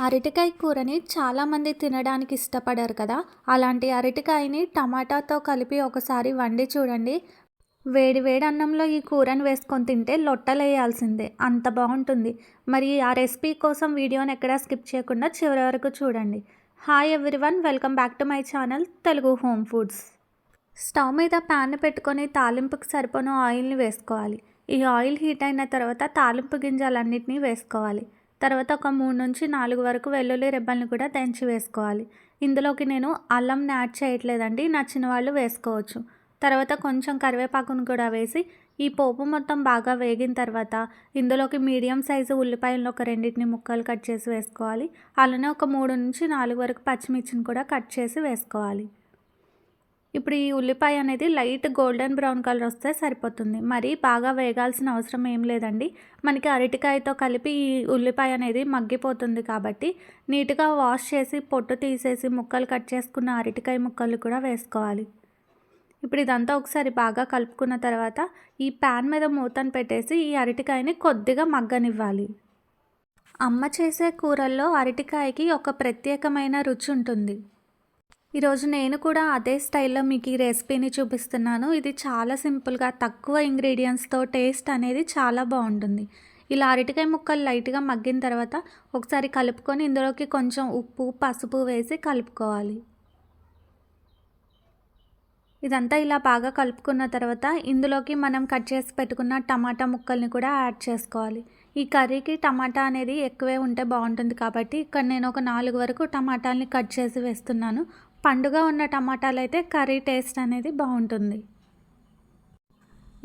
అరటికాయ కూరని చాలామంది తినడానికి ఇష్టపడరు కదా. అలాంటి అరటికాయని టమాటాతో కలిపి ఒకసారి వండి చూడండి. వేడి వేడి అన్నంలో ఈ కూరని వేసుకొని తింటే లొట్టలేయాల్సిందే, అంత బాగుంటుంది. మరి ఆ రెసిపీ కోసం వీడియోని ఎక్కడా స్కిప్ చేయకుండా చివరి వరకు చూడండి. Hi everyone, welcome back to my channel Telugu home foods. Stove మీద ప్యాన్ పెట్టుకొని తాలింపుకి సరిపోను ఆయిల్ని వేసుకోవాలి. ఈ ఆయిల్ హీట్ అయిన తర్వాత తాలింపు గింజలన్నిటినీ వేసుకోవాలి. తర్వాత ఒక 3 నుంచి 4 వరకు వెల్లుల్లి రెబ్బల్ని కూడా దంచి వేసుకోవాలి. ఇందులోకి నేను అల్లంని యాడ్ చేయట్లేదండి, నచ్చిన వాళ్ళు వేసుకోవచ్చు. తర్వాత కొంచెం కరివేపాకును కూడా వేసి ఈ పోపు మొత్తం బాగా వేగిన తర్వాత ఇందులోకి మీడియం సైజు ఉల్లిపాయలను ఒక రెండింటిని ముక్కలు కట్ చేసి వేసుకోవాలి. అలానే ఒక 3 నుంచి 4 వరకు పచ్చిమిర్చిని కూడా కట్ చేసి వేసుకోవాలి. ఇప్పుడు ఈ ఉల్లిపాయ అనేది లైట్ గోల్డెన్ బ్రౌన్ కలర్ వస్తే సరిపోతుంది. మరి బాగా వేగాల్సిన అవసరం ఏం లేదండి. మనకి అరటికాయతో కలిపి ఈ ఉల్లిపాయ అనేది మగ్గిపోతుంది కాబట్టి నీట్గా వాష్ చేసి పొట్టు తీసేసి ముక్కలు కట్ చేసుకున్న అరటికాయ ముక్కలు కూడా వేసుకోవాలి. ఇప్పుడు ఇదంతా ఒకసారి బాగా కలుపుకున్న తర్వాత ఈ ప్యాన్ మీద మూతను పెట్టేసి ఈ అరటికాయని కొద్దిగా మగ్గనివ్వాలి. అమ్మ చేసే కూరల్లో అరటికాయకి ఒక ప్రత్యేకమైన రుచి ఉంటుంది. ఈరోజు నేను కూడా అదే స్టైల్లో మీకు ఈ రెసిపీని చూపిస్తున్నాను. ఇది చాలా సింపుల్గా తక్కువ ఇంగ్రీడియంట్స్తో టేస్ట్ అనేది చాలా బాగుంటుంది. ఇలా అరటికాయ ముక్కలు లైట్గా మగ్గిన తర్వాత ఒకసారి కలుపుకొని ఇందులోకి కొంచెం ఉప్పు, పసుపు వేసి కలుపుకోవాలి. ఇదంతా ఇలా బాగా కలుపుకున్న తర్వాత ఇందులోకి మనం కట్ చేసి పెట్టుకున్న టమాటా ముక్కల్ని కూడా యాడ్ చేసుకోవాలి. ఈ కర్రీకి టమాటా అనేది ఎక్కువే ఉంటే బాగుంటుంది కాబట్టి ఇక్కడ నేను ఒక 4 వరకు టమాటాలని కట్ చేసి వేస్తున్నాను. పండుగా ఉన్న టమాటాలు అయితే కర్రీ టేస్ట్ అనేది బాగుంటుంది.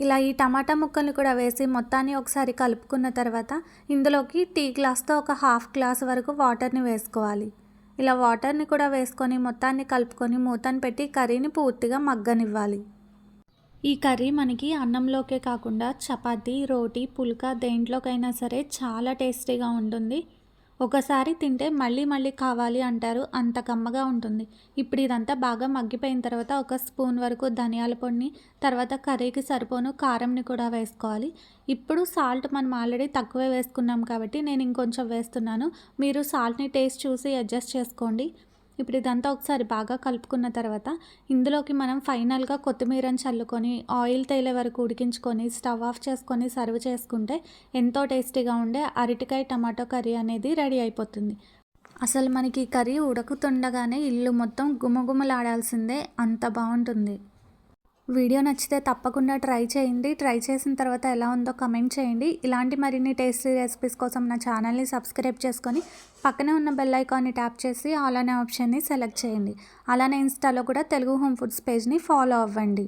ఇలా ఈ టమాటా ముక్కల్ని కూడా వేసి మొత్తాన్ని ఒకసారి కలుపుకున్న తర్వాత ఇందులోకి టీ గ్లాస్తో ఒక ½ గ్లాస్ వరకు వాటర్ని వేసుకోవాలి. ఇలా వాటర్ని కూడా వేసుకొని మొత్తాన్ని కలుపుకొని మూతను పెట్టి కర్రీని పూర్తిగా మగ్గనివ్వాలి. ఈ కర్రీ మనకి అన్నంలోకే కాకుండా చపాతీ, రోటీ, పుల్కా దేంట్లోకైనా సరే చాలా టేస్టీగా ఉంటుంది. ఒకసారి తింటే మళ్ళీ మళ్ళీ కావాలి అంటారు, అంత కమ్మగా ఉంటుంది. ఇప్పుడు ఇదంతా బాగా మగ్గిపోయిన తర్వాత ఒక స్పూన్ వరకు ధనియాల పొడిని, తర్వాత కర్రీకి సరిపోను కారంని కూడా వేసుకోవాలి. ఇప్పుడు సాల్ట్ మనం ఆల్రెడీ తక్కువే వేసుకున్నాం కాబట్టి నేను ఇంకొంచెం వేస్తున్నాను. మీరు సాల్ట్ని టేస్ట్ చూసి అడ్జస్ట్ చేసుకోండి. ఇప్పుడు ఇదంతా ఒకసారి బాగా కలుపుకున్న తర్వాత ఇందులోకి మనం ఫైనల్గా కొత్తిమీరని చల్లుకొని ఆయిల్ తేలే వరకు ఉడికించుకొని స్టవ్ ఆఫ్ చేసుకొని సర్వ్ చేసుకుంటే ఎంతో టేస్టీగా ఉండే అరటికాయ టమాటో కర్రీ అనేది రెడీ అయిపోతుంది. అసలు మనకి ఈ కర్రీ ఉడుకుతుండగానే ఇల్లు మొత్తం గుమగుమలాడాల్సిందే, అంత బాగుంటుంది. వీడియో నచ్చితే తప్పకుండా ట్రై చేయండి. ట్రై చేసిన తర్వాత ఎలా ఉందో కమెంట్ చేయండి. ఇలాంటి మరిన్ని టేస్టీ రెసిపీస్ కోసం నా ఛానల్ని సబ్స్క్రైబ్ చేసుకొని పక్కనే ఉన్న బెల్ ఐకాన్ని ట్యాప్ చేసి ఆల్ అనే ఆప్షన్ని సెలెక్ట్ చేయండి. అలానే ఇన్స్టాలో కూడా తెలుగు హోమ్ ఫుడ్స్ పేజ్ని ఫాలో అవ్వండి.